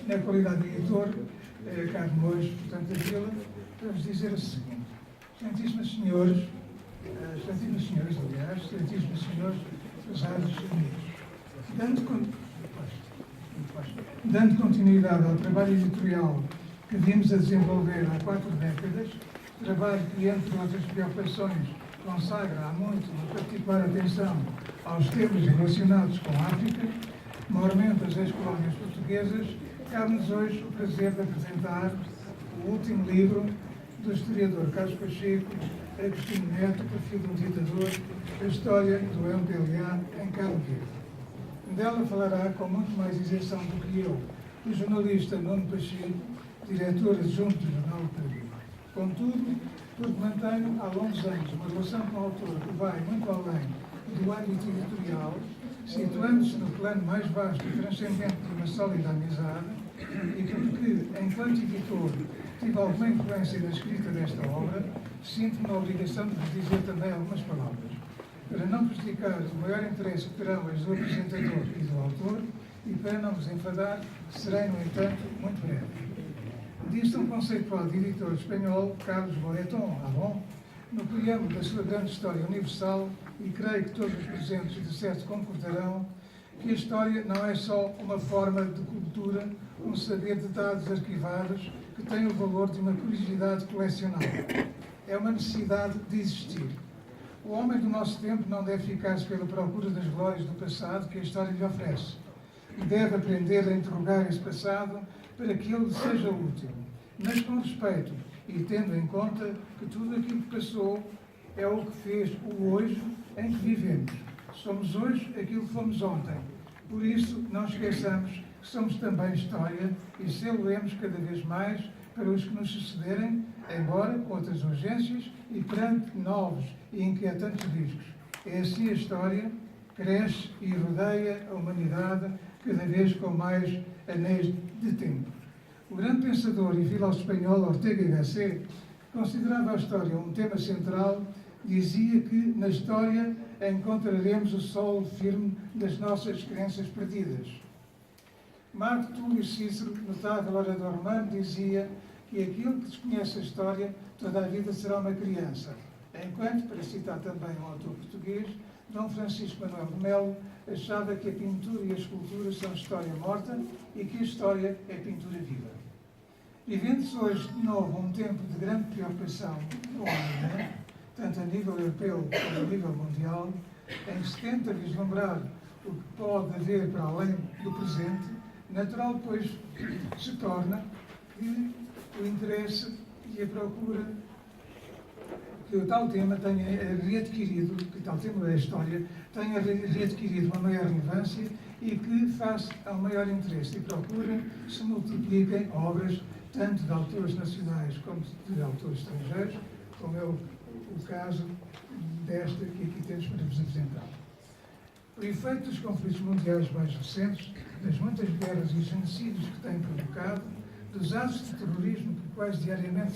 Na qualidade de editor, cabe-me hoje, portanto, a Vila, para vos dizer o seguinte. Excelentíssimos senhores, aliás, excelentíssimos senhores, pesados amigos, dando continuidade ao trabalho editorial que vimos a desenvolver há 4 décadas, trabalho que, entre outras preocupações, consagra há muito uma particular atenção aos temas relacionados com a África, maiormente as ex-colónias portuguesas, cabe-nos hoje o prazer de apresentar o último livro do historiador Carlos Pacheco, Agostinho Neto, Perfil de um Ditador, a história do MPLA em Cabo Verde. Dela falará com muito mais isenção do que eu, o jornalista Nuno Pacheco, diretor adjunto do Jornal do Público. Contudo, porque mantenho há longos anos uma relação com o autor que vai muito além do âmbito editorial, situando-se no plano mais vasto e transcendente de uma sólida amizade, e porque, enquanto editor, tive alguma influência na escrita desta obra, sinto-me na obrigação de vos dizer também algumas palavras, para não prejudicar o maior interesse que terão as do apresentador e do autor, e para não vos enfadar, serei, no entanto, muito breve. Diz-se um conceituado editor espanhol, Carlos Boleton, no preâmbulo da sua grande história universal, e creio que todos os presentes de certo concordarão, que a história não é só uma forma de cultura, um saber de dados arquivados que tem o valor de uma curiosidade colecionável. É uma necessidade de existir. O homem do nosso tempo não deve ficar-se pela procura das glórias do passado que a história lhe oferece. Deve aprender a interrogar esse passado para que ele seja útil, mas com respeito e tendo em conta que tudo aquilo que passou é o que fez o hoje em que vivemos. Somos hoje aquilo que fomos ontem. Por isso, não esqueçamos que somos também história e celebremos cada vez mais para os que nos sucederem, embora com outras urgências e perante novos e inquietantes riscos. É assim a história cresce e rodeia a humanidade cada vez com mais anéis de tempo. O grande pensador e filósofo espanhol Ortega y Gasset, que considerava a história um tema central, dizia que na história encontraremos o solo firme das nossas crenças perdidas. Marco Túlio Cícero, notável orador romano, dizia que aquilo que desconhece a história toda a vida será uma criança, enquanto, para citar também um autor português, Dom Francisco Manuel de Melo achava que a pintura e a escultura são história morta e que a história é pintura viva. Vivendo-se hoje de novo um tempo de grande preocupação no homem, tanto a nível europeu como a nível mundial, em que se tenta vislumbrar o que pode haver para além do presente, natural depois se torna que o interesse e a procura que o tal tema tenha readquirido, que o tal tema da história tenha readquirido uma maior relevância e que, face ao maior interesse e procura, se multipliquem obras tanto de autores nacionais como de autores estrangeiros, como é o caso desta que aqui temos para vos apresentar. Por efeito dos conflitos mundiais mais recentes, das muitas guerras e genocídios que têm provocado, dos atos de terrorismo que quase diariamente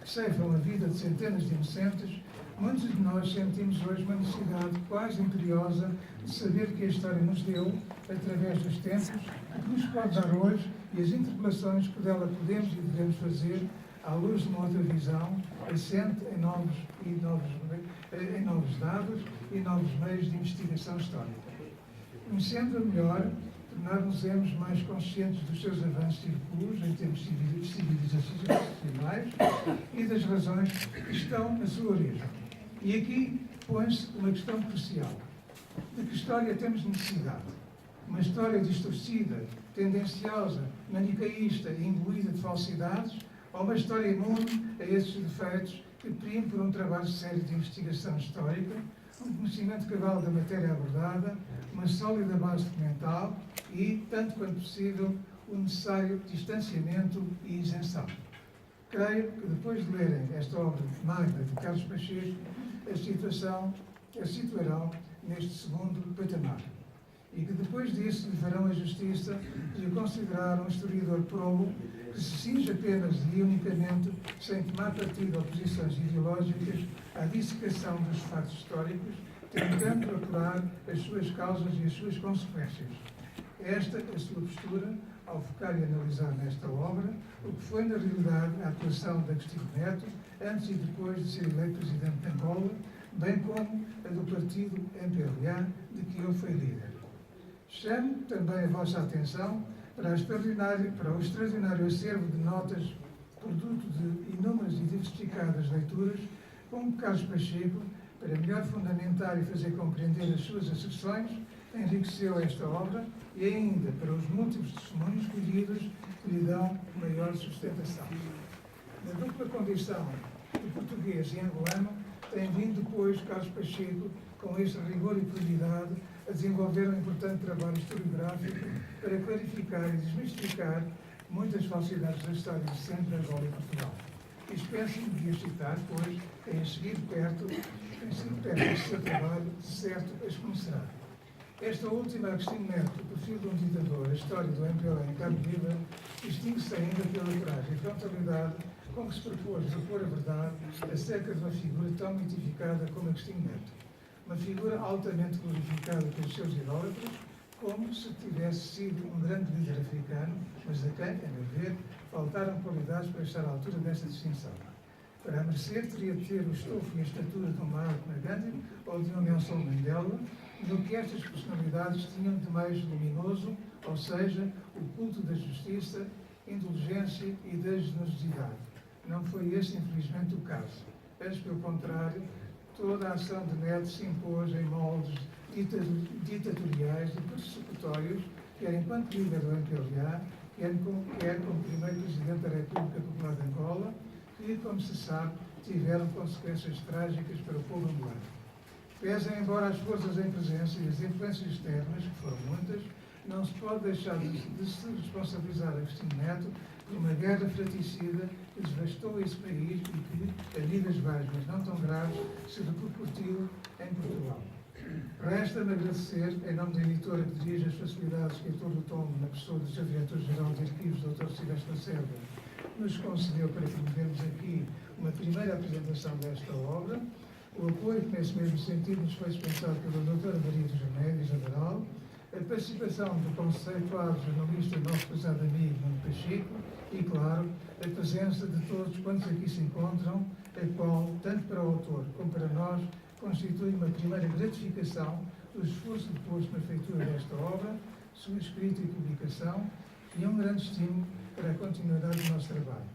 ceifam a vida de centenas de inocentes, muitos de nós sentimos hoje uma necessidade quase imperiosa de saber que a história nos deu, através dos tempos, o que nos pode dar hoje e as interpelações que dela podemos e devemos fazer à luz de uma outra visão, assente em novos dados e novos meios de investigação histórica. Conhecendo-a melhor, tornar-nos-emos mais conscientes dos seus avanços e recuos em termos civilizacionais e das razões que estão na sua origem. E aqui põe-se uma questão crucial. De que história temos necessidade? Uma história distorcida, tendenciosa, manicaísta e imbuída de falsidades, ou uma história imune a esses defeitos que prime por um trabalho sério de investigação histórica, um conhecimento cabal da matéria abordada, uma sólida base documental e, tanto quanto possível, o necessário distanciamento e isenção. Creio que depois de lerem esta obra magna de Carlos Pacheco, a situarão neste segundo patamar. E que depois disso lhe farão a justiça de o considerar um historiador probo que se cinge apenas e unicamente, sem tomar partido a posições ideológicas, à dissecação dos fatos históricos, tentando apurar as suas causas e as suas consequências. Esta, a sua postura, ao focar e analisar nesta obra o que foi, na realidade, a atuação de Agostinho Neto antes e depois de ser eleito presidente de Angola, bem como a do partido MPLA, de que ele foi líder. Chamo também a vossa atenção para o extraordinário acervo de notas, produto de inúmeras e diversificadas leituras, como Carlos Pacheco, para melhor fundamentar e fazer compreender as suas asserções, enriqueceu esta obra, e ainda para os múltiplos testemunhos colhidos que lhe dão maior sustentação. Na dupla condição de português e angolano, tem vindo depois Carlos Pacheco, com este rigor e prioridade, a desenvolver um importante trabalho historiográfico para clarificar e desmistificar muitas falsidades da história recente de Angola e Portugal. Dispenso-me de as citar, pois tem seguido perto deste seu trabalho, de certo as conhecerá. Esta última, Agostinho Neto, o perfil de um ditador, a história do MPLA em Cabo Verde, distingue-se ainda pela coragem e frontalidade com que se propôs repor a verdade acerca de uma figura tão mitificada como Agostinho Neto. Uma figura altamente glorificada pelos seus idólatras, como se tivesse sido um grande líder africano, mas a quem, a meu ver, faltaram qualidades para estar à altura desta distinção. Para a merecer, teria de ter o estofo e a estatura de um Mahatma Gandhi ou de um Nelson Mandela, no que estas personalidades tinham de mais luminoso, ou seja, o culto da justiça, indulgência e da generosidade. Não foi este, infelizmente, o caso. Antes, pelo contrário, toda a ação de Neto se impôs em moldes ditatoriais e persecutórios, quer enquanto líder do MPLA, quer como primeiro presidente da República Popular de Angola, que, como se sabe, tiveram consequências trágicas para o povo angolano. Pese embora as forças em presença e as influências externas, que foram muitas, não se pode deixar de se responsabilizar Agostinho Neto por uma guerra fratricida que devastou esse país e que, a níveis vários, mas não tão graves, se repercutiu em Portugal. Resta-me agradecer, em nome da editora que dirige as facilidades que Heitor do Tombo, na pessoa do seu diretor-geral de arquivos, Dr. Silvestre Lacerda, nos concedeu para promovermos aqui uma primeira apresentação desta obra, o apoio que, nesse mesmo sentido, nos foi dispensado pela doutora Maria dos Remédios, General, a participação do conceituado jornalista nosso prezado amigo Nuno Pacheco e, claro, a presença de todos quantos aqui se encontram, a qual, tanto para o autor como para nós, constitui uma primeira gratificação do esforço deposto na feitura desta obra, sua escrita e publicação, e um grande estímulo para a continuidade do nosso trabalho.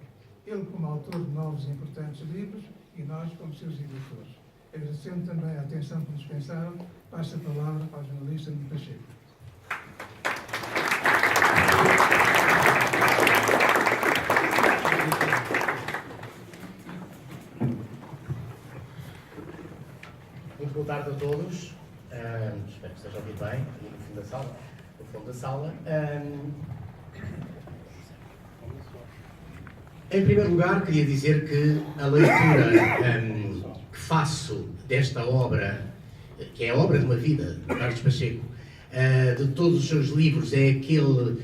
Ele como autor de novos e importantes livros e nós como seus editores. Agradecendo também a atenção que nos dispensaram, passo a palavra ao jornalista Nuno Pacheco. Muito boa tarde a todos. Espero que estejam a ouvir bem, aqui no fundo da sala. No fundo da sala. Em primeiro lugar, queria dizer que a leitura que faço desta obra, que é a obra de uma vida, de Carlos Pacheco, de todos os seus livros, é aquele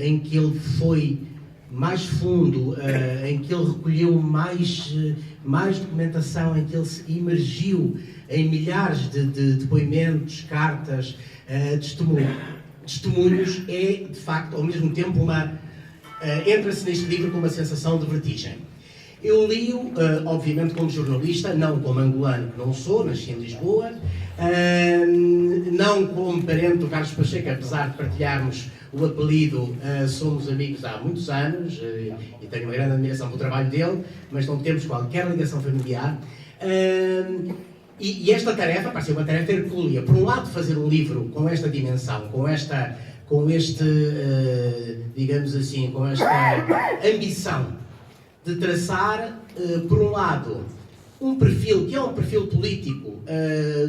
em que ele foi mais fundo, em que ele recolheu mais documentação, em que ele se imergiu em milhares de depoimentos, cartas, testemunhos, é, de facto, ao mesmo tempo, entra-se neste livro com uma sensação de vertigem. Eu li-o, obviamente, como jornalista, não como angolano, que não sou, nasci em Lisboa, não como parente do Carlos Pacheco, apesar de partilharmos o apelido, somos amigos há muitos anos e tenho uma grande admiração pelo trabalho dele, mas não temos qualquer ligação familiar. E esta tarefa pareceu uma tarefa hercúlea. Por um lado, fazer um livro com esta dimensão, com este, digamos assim, com esta ambição de traçar, por um lado, um perfil, que é um perfil político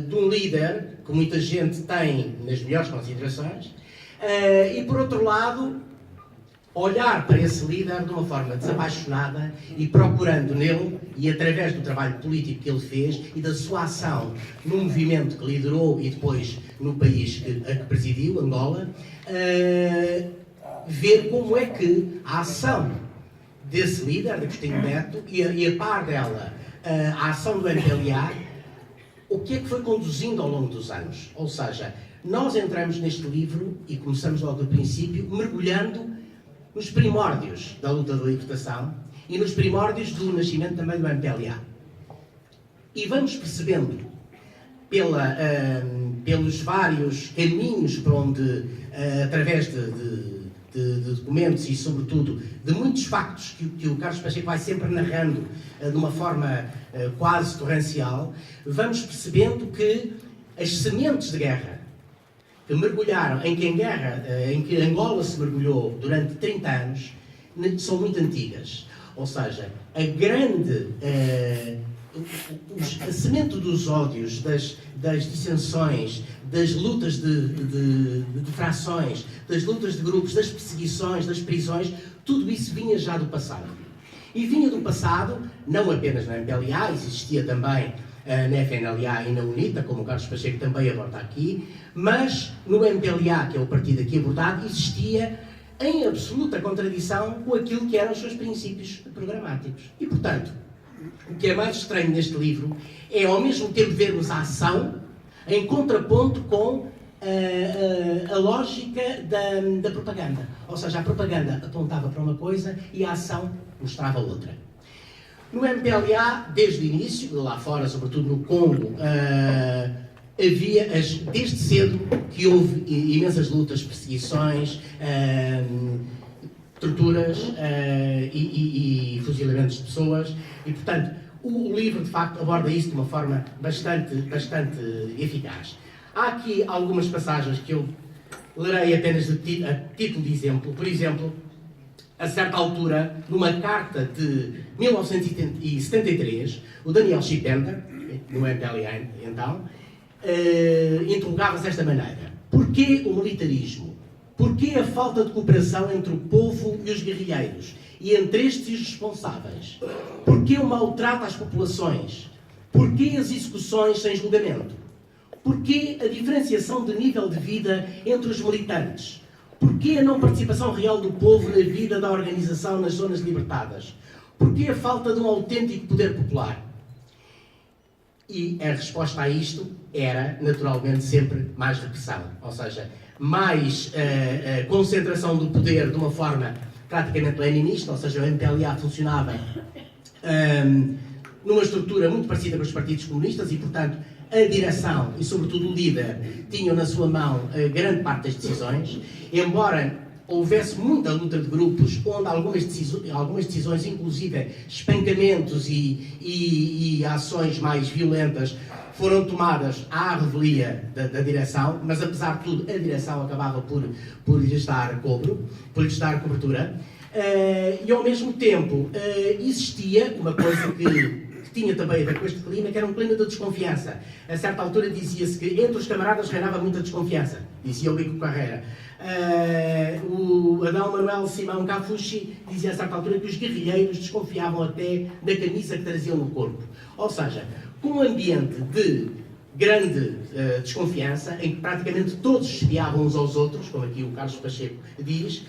de um líder, que muita gente tem nas melhores considerações, e por outro lado, olhar para esse líder de uma forma desapaixonada e procurando nele, e através do trabalho político que ele fez e da sua ação no movimento que liderou e depois no país a que presidiu, Angola, ver como é que a ação desse líder, de Agostinho Neto, e a par dela, a ação do MPLA, o que é que foi conduzindo ao longo dos anos? Ou seja, nós entramos neste livro e começamos logo do princípio, mergulhando nos primórdios da luta da libertação e nos primórdios do nascimento também do MPLA. E vamos percebendo, pelos vários caminhos por onde, através de documentos e, sobretudo, de muitos factos que o Carlos Pacheco vai sempre narrando de uma forma quase torrencial, vamos percebendo que as sementes de guerra que mergulharam, em que Angola se mergulhou durante 30 anos, são muito antigas. Ou seja, a semente dos ódios, das dissensões, das lutas de frações, das lutas de grupos, das perseguições, das prisões, tudo isso vinha já do passado. E vinha do passado, não apenas na MPLA, existia também na FNLA e na UNITA, como o Carlos Pacheco também aborda aqui, mas no MPLA, que é o partido aqui abordado, existia em absoluta contradição com aquilo que eram os seus princípios programáticos. E, portanto, o que é mais estranho neste livro é, ao mesmo tempo, vermos a ação em contraponto com a lógica da propaganda. Ou seja, a propaganda apontava para uma coisa e a ação mostrava outra. No MPLA, desde o início, lá fora, sobretudo no Congo, havia, desde cedo, que houve imensas lutas, perseguições, torturas e fuzilamentos de pessoas. E, portanto, o livro, de facto, aborda isso de uma forma bastante eficaz. Há aqui algumas passagens que eu lerei apenas a título de exemplo. Por exemplo, a certa altura, numa carta de 1973, o Daniel Chipenda, no MPLA então, interrogava-se desta maneira: porquê o militarismo? Porquê a falta de cooperação entre o povo e os guerrilheiros? E entre estes e os responsáveis? Porquê o maltrato às populações? Porquê as execuções sem julgamento? Porquê a diferenciação de nível de vida entre os militantes? Porquê a não participação real do povo na vida da organização nas zonas libertadas? Porquê a falta de um autêntico poder popular? E a resposta a isto era, naturalmente, sempre mais repressão. Ou seja, mais concentração do poder de uma forma praticamente leninista, ou seja, o MPLA funcionava numa estrutura muito parecida com os partidos comunistas e, portanto, a direção e, sobretudo, o líder tinham na sua mão grande parte das decisões, embora houvesse muita luta de grupos, onde algumas decisões, inclusive espancamentos e ações mais violentas, foram tomadas à revelia da direção, mas, apesar de tudo, a direção acabava por lhes dar cobertura. E, ao mesmo tempo, existia uma coisa que tinha também a ver com este clima, que era um clima de desconfiança. A certa altura dizia-se que entre os camaradas reinava muita desconfiança, dizia o Bico Carreira. O Adão Manuel Simão Cafucci dizia a certa altura que os guerrilheiros desconfiavam até da camisa que traziam no corpo. Ou seja, com um ambiente de grande desconfiança, em que praticamente todos espiavam uns aos outros, como aqui o Carlos Pacheco diz,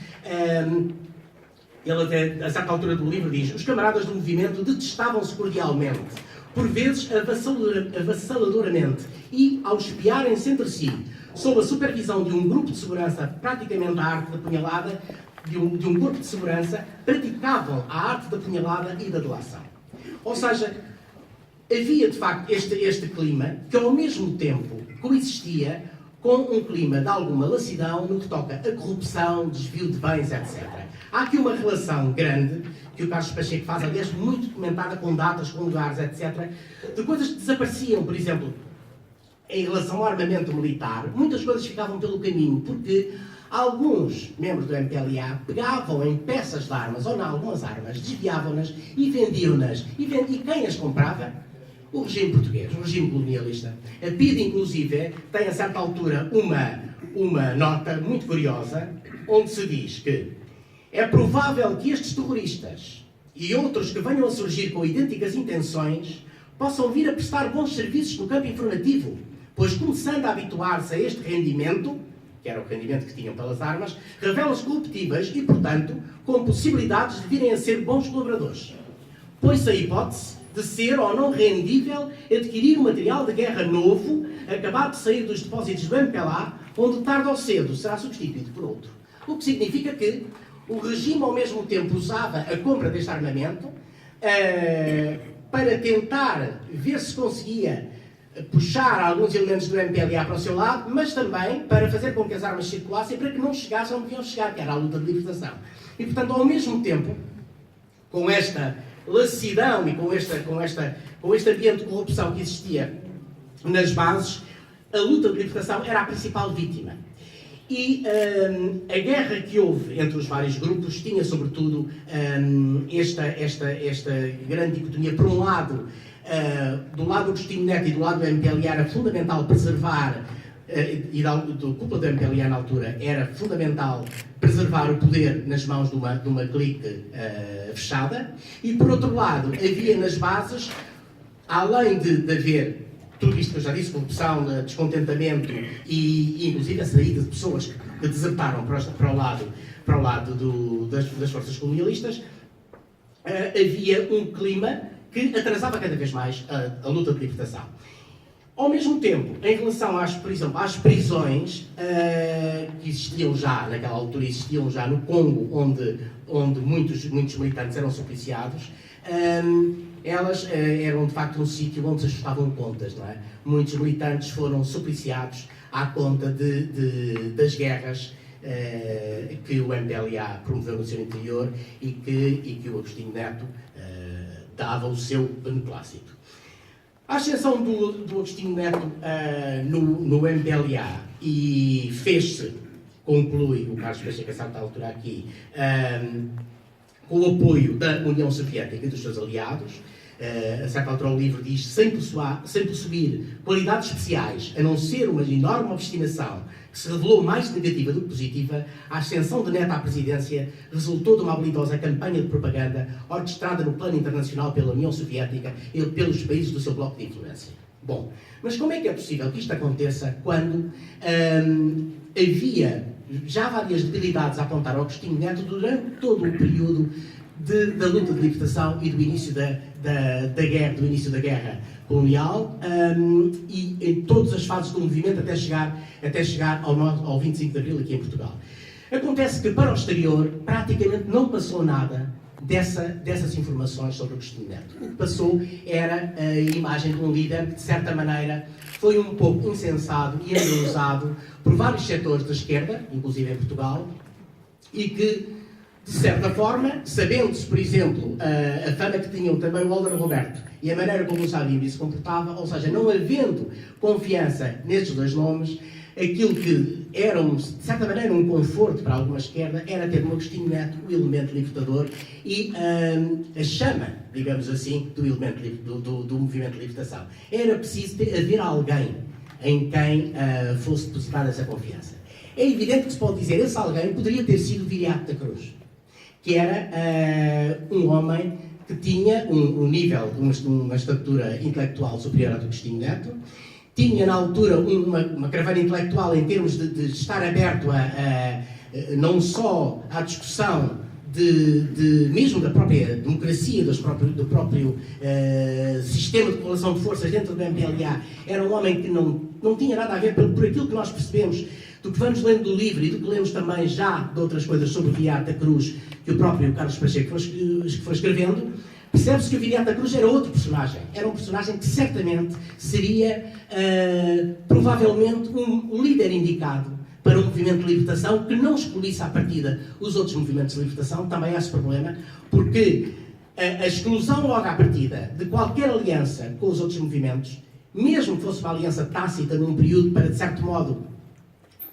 ele até, a certa altura do livro, diz: os camaradas do movimento detestavam-se cordialmente, por vezes avassaladoramente, e, ao espiarem-se entre si, sob a supervisão de um grupo de segurança, praticamente a arte da punhalada, de um grupo de segurança, praticavam a arte da punhalada e da delação. Ou seja, havia, de facto, este clima, que ao mesmo tempo coexistia com um clima de alguma lassidão no que toca a corrupção, desvio de bens, etc. Há aqui uma relação grande, que o Carlos Pacheco faz, aliás, muito comentada, com datas, com lugares, etc., de coisas que desapareciam. Por exemplo, em relação ao armamento militar, muitas coisas ficavam pelo caminho, porque alguns membros do MPLA pegavam em peças de armas, ou em algumas armas, desviavam-nas e vendiam-nas. E quem as comprava? O regime português, o regime colonialista. A PIDE, inclusive, tem a certa altura uma nota muito curiosa, onde se diz que é provável que estes terroristas e outros que venham a surgir com idênticas intenções possam vir a prestar bons serviços no campo informativo, pois, começando a habituar-se a este rendimento, que era o rendimento que tinham pelas armas, revela-se corruptíveis e, portanto, com possibilidades de virem a ser bons colaboradores. Põe-se a hipótese de ser ou não rendível adquirir um material de guerra novo, acabado de sair dos depósitos do MPLA, onde tarde ou cedo será substituído por outro. O que significa que o regime ao mesmo tempo usava a compra deste armamento para tentar ver se conseguia puxar alguns elementos do MPLA para o seu lado, mas também para fazer com que as armas circulassem para que não chegassem onde deviam chegar, que era a luta de libertação. E, portanto, ao mesmo tempo, com esta lassidão e com este ambiente de corrupção que existia nas bases, a luta de libertação era a principal vítima. E a guerra que houve entre os vários grupos tinha, sobretudo, esta grande dicotomia. Por um lado, do lado do Agostinho Neto e do lado do MPLA era fundamental preservar, e do cúpula do MPLA na altura, era fundamental preservar o poder nas mãos de uma clique fechada. E, por outro lado, havia nas bases, além de haver tudo isto que eu já disse, corrupção, descontentamento e inclusive a saída de pessoas que desertaram para o lado das forças colonialistas, havia um clima que atrasava cada vez mais a luta de libertação. Ao mesmo tempo, em relação, por exemplo, às prisões que existiam já, naquela altura, existiam já no Congo, onde muitos militantes eram supliciados, elas eram de facto um sítio onde se ajustavam contas, não é? Muitos militantes foram supliciados à conta das guerras que o MPLA promoveu no seu interior e que o Agostinho Neto dava o seu beneplácito. À exceção do Agostinho Neto no MPLA, e conclui o Carlos Pacheco a certa altura aqui, com o apoio da União Soviética e dos seus aliados. A certa altura o livro diz, sem possuir qualidades especiais, a não ser uma enorme obstinação que se revelou mais negativa do que positiva, a ascensão de Neto à presidência resultou de uma habilidosa campanha de propaganda orquestrada no plano internacional pela União Soviética e pelos países do seu bloco de influência. Bom, mas como é que é possível que isto aconteça quando havia já várias debilidades a apontar ao Agostinho Neto durante todo o período da luta de libertação e do início do início da guerra colonial, e em todas as fases do movimento até chegar ao 25 de Abril aqui em Portugal. Acontece que para o exterior praticamente não passou nada dessas informações sobre o Agostinho Neto. O que passou era a imagem de um líder que, de certa maneira, foi um pouco insensado e endeusado por vários setores da esquerda, inclusive em Portugal, e que, de certa forma, sabendo-se, por exemplo, a fama que tinham também o Walter Roberto e a maneira como o Savimbi se comportava, ou seja, não havendo confiança nestes dois nomes, aquilo que era, de certa maneira, um conforto para alguma esquerda era ter no Agostinho Neto o elemento libertador e a chama, digamos assim, do movimento de libertação. Era preciso haver alguém em quem fosse depositada essa confiança. É evidente que se pode dizer, esse alguém poderia ter sido Viriato da Cruz, que era um homem que tinha um nível, uma estatura intelectual superior ao do Agostinho Neto, tinha na altura uma caravana intelectual em termos de estar aberto não só à discussão mesmo da própria democracia, do próprio sistema de correlação de forças dentro do MPLA. Era um homem que não tinha nada a ver, por aquilo que nós percebemos, do que vamos lendo do livro e do que lemos também já de outras coisas sobre o Viriato da Cruz, que o próprio Carlos Pacheco foi escrevendo, percebe-se que o Viriato da Cruz era outro personagem. Era um personagem que certamente seria, provavelmente, um líder indicado para um movimento de libertação que não excluísse à partida os outros movimentos de libertação. Também há esse problema, porque a exclusão logo à partida de qualquer aliança com os outros movimentos, mesmo que fosse uma aliança tácita num período para, de certo modo,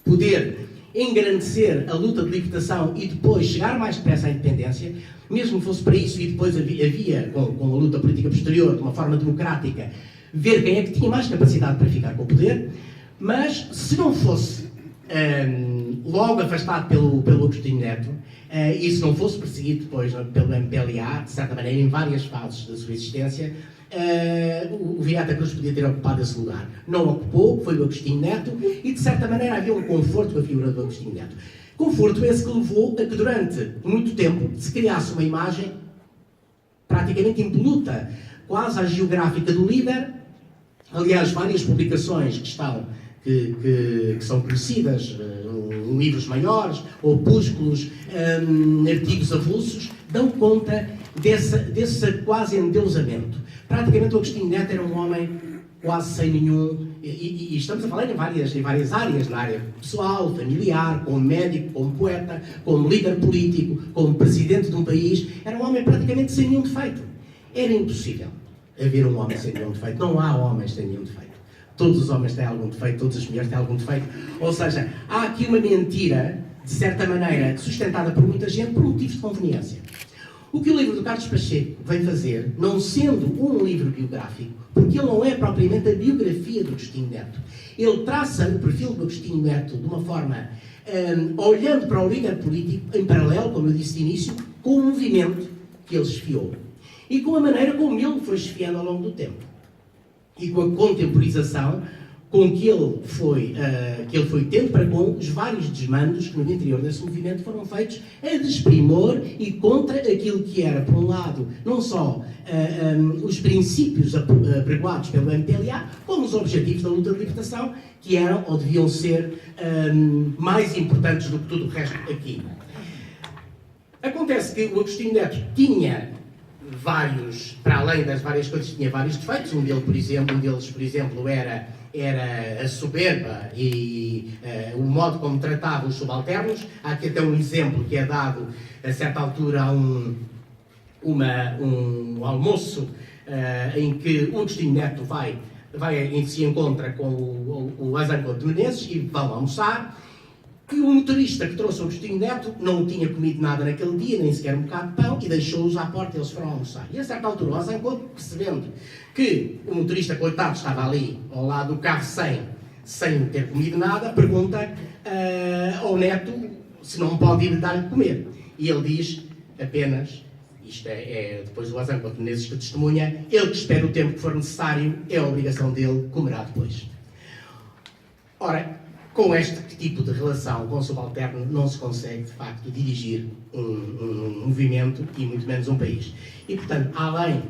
poder engrandecer a luta de libertação e depois chegar mais depressa à independência, mesmo que fosse para isso e depois havia, com a luta política posterior, de uma forma democrática, ver quem é que tinha mais capacidade para ficar com o poder, mas se não fosse logo afastado pelo Agostinho Neto, e se não fosse perseguido depois pelo MPLA, de certa maneira, em várias fases da sua existência, o Viriato da Cruz podia ter ocupado esse lugar. Não ocupou, foi o Agostinho Neto, e de certa maneira havia um conforto com a figura do Agostinho Neto. Conforto esse que levou a que durante muito tempo se criasse uma imagem praticamente impoluta, quase à geográfica do líder. Aliás, várias publicações que são conhecidas, livros maiores, opúsculos, artigos avulsos, dão conta desse quase endeusamento. Praticamente o Agostinho Neto era um homem quase sem nenhum... E estamos a falar em várias áreas, na área pessoal, familiar, como médico, como poeta, como líder político, como presidente de um país. Era um homem praticamente sem nenhum defeito. Era impossível haver um homem sem nenhum defeito. Não há homens sem nenhum defeito. Todos os homens têm algum defeito, todas as mulheres têm algum defeito. Ou seja, há aqui uma mentira, de certa maneira, sustentada por muita gente por motivos de conveniência. O que o livro do Carlos Pacheco vem fazer, não sendo um livro biográfico, porque ele não é propriamente a biografia do Agostinho Neto. Ele traça o perfil do Agostinho Neto de uma forma, olhando para o líder político, em paralelo, como eu disse de início, com o movimento que ele esfiou. E com a maneira como ele foi esfiando ao longo do tempo. E com a contemporização com que ele foi tendo para com os vários desmandos que no interior desse movimento foram feitos a desprimor e contra aquilo que era, por um lado, não só os princípios apregoados pelo MPLA, como os objetivos da luta de libertação, que eram ou deviam ser mais importantes do que tudo o resto aqui. Acontece que o Agostinho Neto tinha vários, para além das várias coisas, tinha vários defeitos. Um deles, por exemplo, era a soberba e o modo como tratava os subalternos. Há aqui até um exemplo que é dado a certa altura a um almoço em que o Agostinho Neto se encontra com o Azencourt de Menezes e vão almoçar. E o motorista que trouxe o Agostinho Neto não tinha comido nada naquele dia, nem sequer um bocado de pão, e deixou-os à porta e eles foram almoçar. E a certa altura o Azencourt, percebendo que o motorista, coitado, estava ali ao lado do carro sem ter comido nada, pergunta ao Neto se não pode ir dar-lhe de comer. E ele diz apenas, isto é depois o Azencourt de Menezes que testemunha, ele que espera o tempo que for necessário, é a obrigação dele, comerá depois. Ora, com este tipo de relação com o subalterno não se consegue, de facto, dirigir um movimento e muito menos um país. E, portanto, além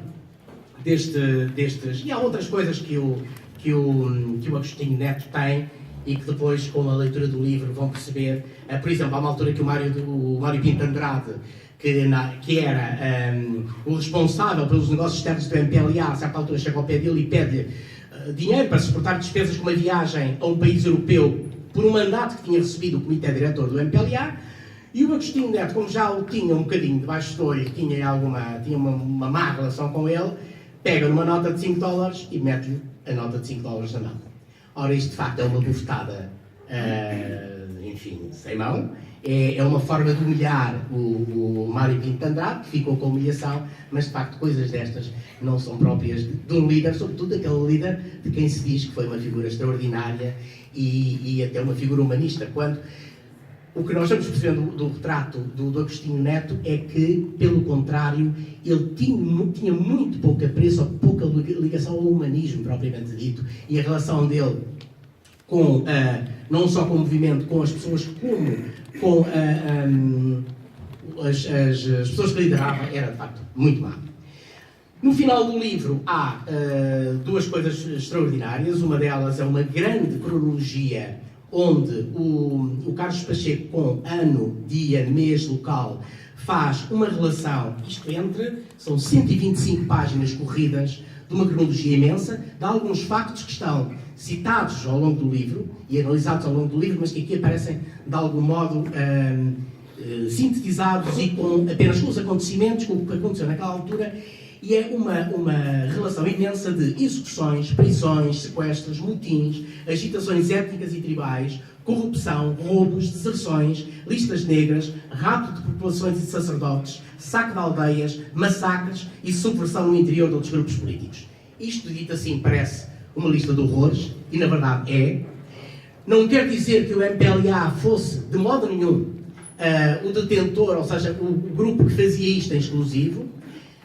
destes... E há outras coisas que o Agostinho Neto tem e que depois, com a leitura do livro, vão perceber. Por exemplo, há uma altura que o Mário Pinto Andrade, que era o responsável pelos negócios externos do MPLA, a certa altura chega ao pé dele e pede-lhe dinheiro para suportar despesas de uma viagem a um país europeu por um mandato que tinha recebido o comitê diretor do MPLA, e o Agostinho Neto, como já o tinha um bocadinho debaixo do olho, tinha uma má relação com ele, pega numa nota de $5 e mete-lhe a nota de $5 na mão. Ora, isto de facto é uma bufetada, enfim, sem mão. É uma forma de humilhar o Mário Pinto Andrade, que ficou com humilhação, mas de facto coisas destas não são próprias de um líder, sobretudo aquele líder de quem se diz que foi uma figura extraordinária e até uma figura humanista. Quando o que nós estamos percebendo do retrato do Agostinho Neto é que, pelo contrário, ele tinha muito pouco apreço ou pouca ligação ao humanismo propriamente dito, e a relação dele com, não só com o movimento, com as pessoas, como com as pessoas que liderava, era de facto muito má. No final do livro há duas coisas extraordinárias. Uma delas é uma grande cronologia onde o Carlos Pacheco, com ano, dia, mês, local, faz uma relação, são 125 páginas corridas, de uma cronologia imensa, de alguns factos que estão citados ao longo do livro e analisados ao longo do livro, mas que aqui aparecem de algum modo sintetizados e apenas com os acontecimentos, com o que aconteceu naquela altura, e é uma relação imensa de execuções, prisões, sequestros, motins, agitações étnicas e tribais, corrupção, roubos, deserções, listas negras, rapto de populações e de sacerdotes, saque de aldeias, massacres e subversão no interior de outros grupos políticos. Isto, dito assim, parece uma lista de horrores, e na verdade é. Não quer dizer que o MPLA fosse, de modo nenhum, o detentor, ou seja, o grupo que fazia isto em exclusivo.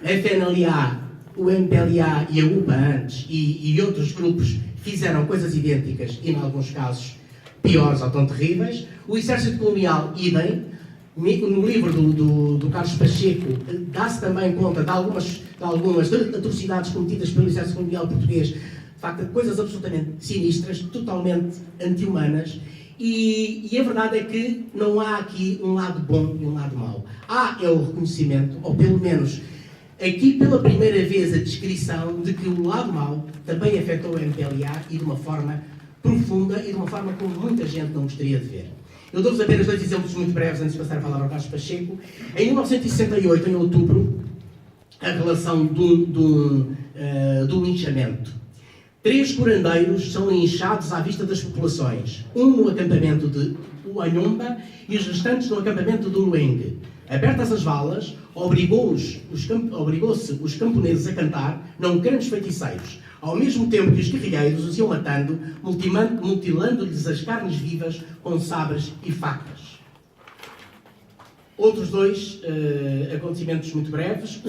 A FNLA, o MPLA e a UPA antes, e outros grupos fizeram coisas idênticas e, em alguns casos, piores ou tão terríveis. O Exército Colonial, idem. No livro do Carlos Pacheco dá-se também conta de algumas atrocidades cometidas pelo Exército Colonial português, de facto, coisas absolutamente sinistras, totalmente anti-humanas, E a verdade é que não há aqui um lado bom e um lado mau. Há o reconhecimento, ou pelo menos aqui pela primeira vez a descrição de que o lado mau também afetou o MPLA e de uma forma profunda e de uma forma como muita gente não gostaria de ver. Eu dou-vos apenas 2 exemplos muito breves antes de passar a palavra ao Carlos Pacheco. Em 1968, em outubro, a relação do linchamento. 3 curandeiros são linchados à vista das populações. Um no acampamento de Uanhumba e os restantes no acampamento do Lueng. Abertas as valas, obrigou-se os camponeses a cantar, não queremos feiticeiros, ao mesmo tempo que os guerrilheiros os iam matando, mutilando-lhes as carnes vivas com sabres e facas. Outros 2 acontecimentos muito breves.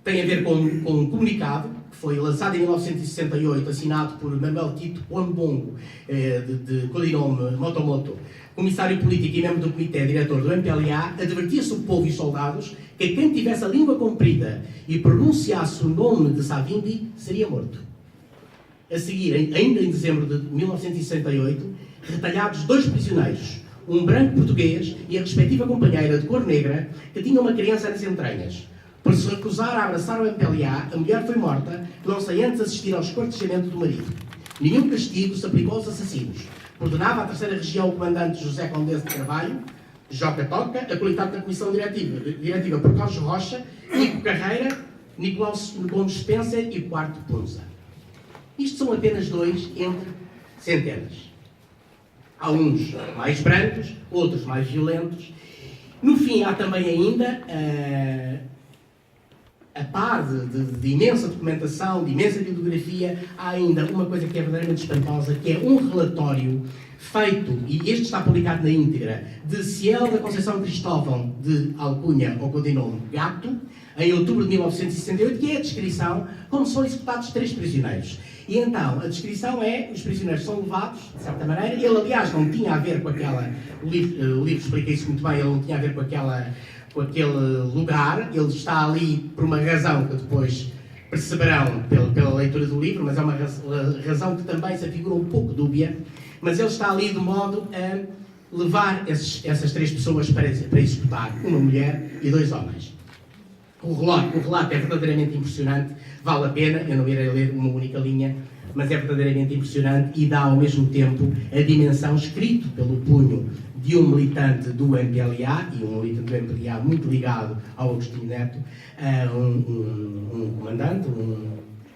Tem a ver com um comunicado que foi lançado em 1968, assinado por Manuel Tito Pombongo, de codinome Motomoto, comissário político e membro do comitê diretor do MPLA, advertia-se o povo e os soldados que quem tivesse a língua comprida e pronunciasse o nome de Savimbi seria morto. A seguir, ainda em dezembro de 1968, retalhados 2 prisioneiros, um branco português e a respectiva companheira de cor negra, que tinha uma criança nas entranhas. Por se recusar a abraçar o MPLA, a mulher foi morta, não sem antes assistir ao esquartejamento do marido. Nenhum castigo se aplicou aos assassinos. Ordenava à 3ª Região o comandante José Condesse de Carvalho, Joca Toca, a qualidade da comissão diretiva por Carlos Rocha, Nico Carreira, Nicolau Gomes Spencer e Quarto Punza. Isto são apenas 2 entre centenas. Há uns mais brancos, outros mais violentos. No fim, há também ainda, a par de imensa documentação, de imensa bibliografia, há ainda uma coisa que é verdadeiramente espantosa, que é um relatório feito, e este está publicado na íntegra, de Ciel da Conceição Cristóvão de Alcunha, ou codinome Gato, em outubro de 1968, que é a descrição como são executados 3 prisioneiros. E então, a descrição é, os prisioneiros são levados, de certa maneira, ele aliás não tinha a ver com aquela, o livro explica isso muito bem, ele não tinha a ver com aquele lugar, ele está ali por uma razão que depois perceberão pela leitura do livro, mas é uma razão que também se afigura um pouco dúbia, mas ele está ali de modo a levar essas 3 pessoas para executar, uma mulher e 2 homens. O relato é verdadeiramente impressionante, vale a pena, eu não irei ler uma única linha, mas é verdadeiramente impressionante e dá ao mesmo tempo a dimensão, escrito pelo punho de um militante do MPLA, e um militante do MPLA muito ligado ao Agostinho Neto, um comandante,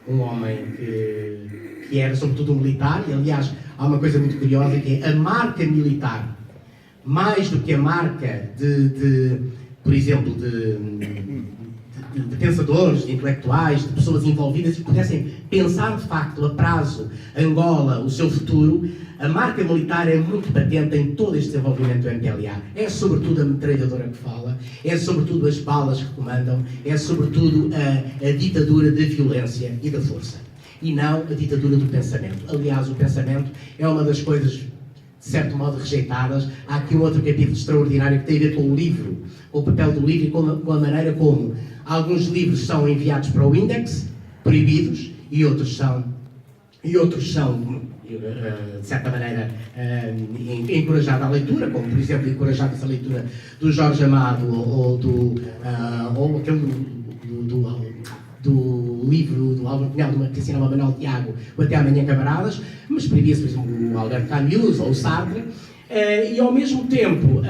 um homem que era sobretudo um militar, e aliás há uma coisa muito curiosa que é a marca militar, mais do que a marca por exemplo, de pensadores, de intelectuais, de pessoas envolvidas que pudessem pensar de facto a prazo Angola, o seu futuro, a marca militar é muito patente em todo este desenvolvimento do MPLA. É sobretudo a metralhadora que fala, é sobretudo as balas que comandam, é sobretudo a ditadura da violência e da força. E não a ditadura do pensamento. Aliás, o pensamento é uma das coisas, de certo modo, rejeitadas. Há aqui um outro capítulo extraordinário que tem a ver com o livro, com o papel do livro e com a maneira como alguns livros são enviados para o índex, proibidos, e outros são, de certa maneira, encorajados à leitura, como, por exemplo, encorajados à leitura do Jorge Amado ou aquele do livro do Álvaro Cunhal, que assinava Manuel Tiago, o Até Amanhã Camaradas, mas proibia-se, por exemplo, o Alberto Camus ou o Sartre, e ao mesmo tempo,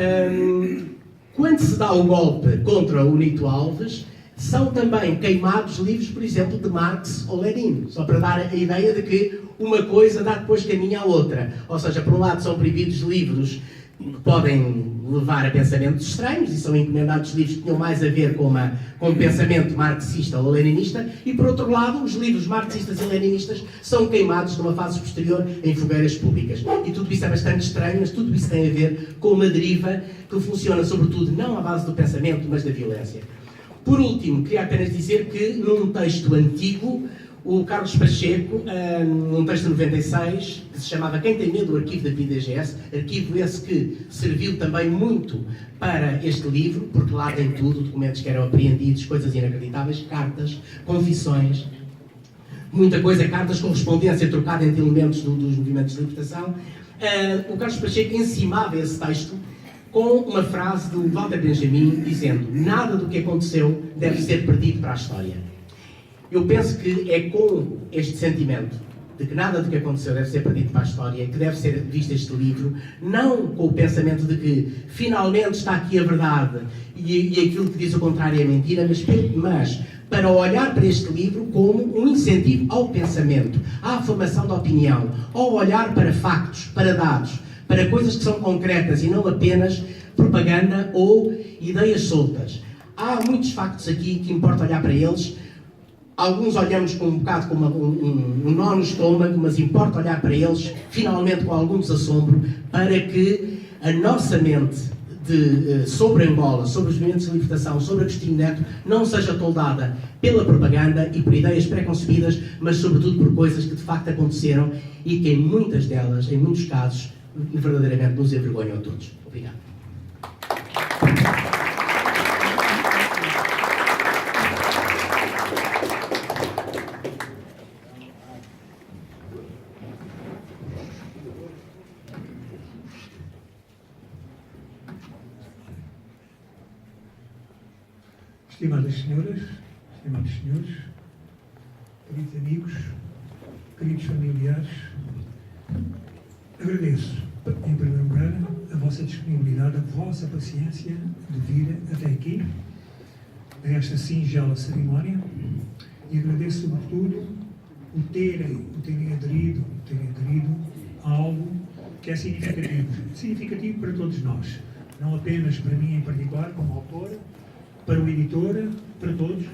quando se dá o golpe contra o Nito Alves, são também queimados livros, por exemplo, de Marx ou Lenin, só para dar a ideia de que uma coisa dá depois caminho à outra. Ou seja, por um lado são proibidos livros que podem levar a pensamentos estranhos, e são encomendados livros que tinham mais a ver com um pensamento marxista ou leninista, e por outro lado, os livros marxistas e leninistas são queimados numa fase posterior em fogueiras públicas. E tudo isso é bastante estranho, mas tudo isso tem a ver com uma deriva que funciona sobretudo não à base do pensamento, mas da violência. Por último, queria apenas dizer que num texto antigo, o Carlos Pacheco, num texto de 96, que se chamava Quem tem medo do arquivo da PIDGS, arquivo esse que serviu também muito para este livro, porque lá tem tudo, documentos que eram apreendidos, coisas inacreditáveis, cartas, confissões muita coisa, cartas de correspondência trocada entre elementos dos movimentos de libertação. O Carlos Pacheco encimava esse texto com uma frase do Walter Benjamin dizendo: nada do que aconteceu deve ser perdido para a história. Eu penso que é com este sentimento de que nada do que aconteceu deve ser perdido para a história que deve ser visto este livro, não com o pensamento de que finalmente está aqui a verdade e aquilo que diz o contrário é mentira, mas para olhar para este livro como um incentivo ao pensamento, à formação de opinião, ao olhar para factos, para dados, para coisas que são concretas e não apenas propaganda ou ideias soltas. Há muitos factos aqui que importa olhar para eles. Alguns olhamos com um bocado como um nó no estômago, mas importa olhar para eles, finalmente com algum desassombro, para que a nossa mente sobre Angola, sobre os movimentos de libertação, sobre Agostinho Neto, não seja toldada pela propaganda e por ideias pré-concebidas, mas sobretudo por coisas que de facto aconteceram e que em muitas delas, em muitos casos, verdadeiramente nos envergonham a todos. Obrigado. Estimadas senhoras, estimados senhores, queridos amigos, queridos familiares, agradeço, em primeiro lugar, a vossa disponibilidade, a vossa paciência de vir até aqui, a esta singela cerimónia, e agradeço, sobretudo, o terem aderido a algo que é significativo para todos nós, não apenas para mim em particular, como autor, para o editor, para todos,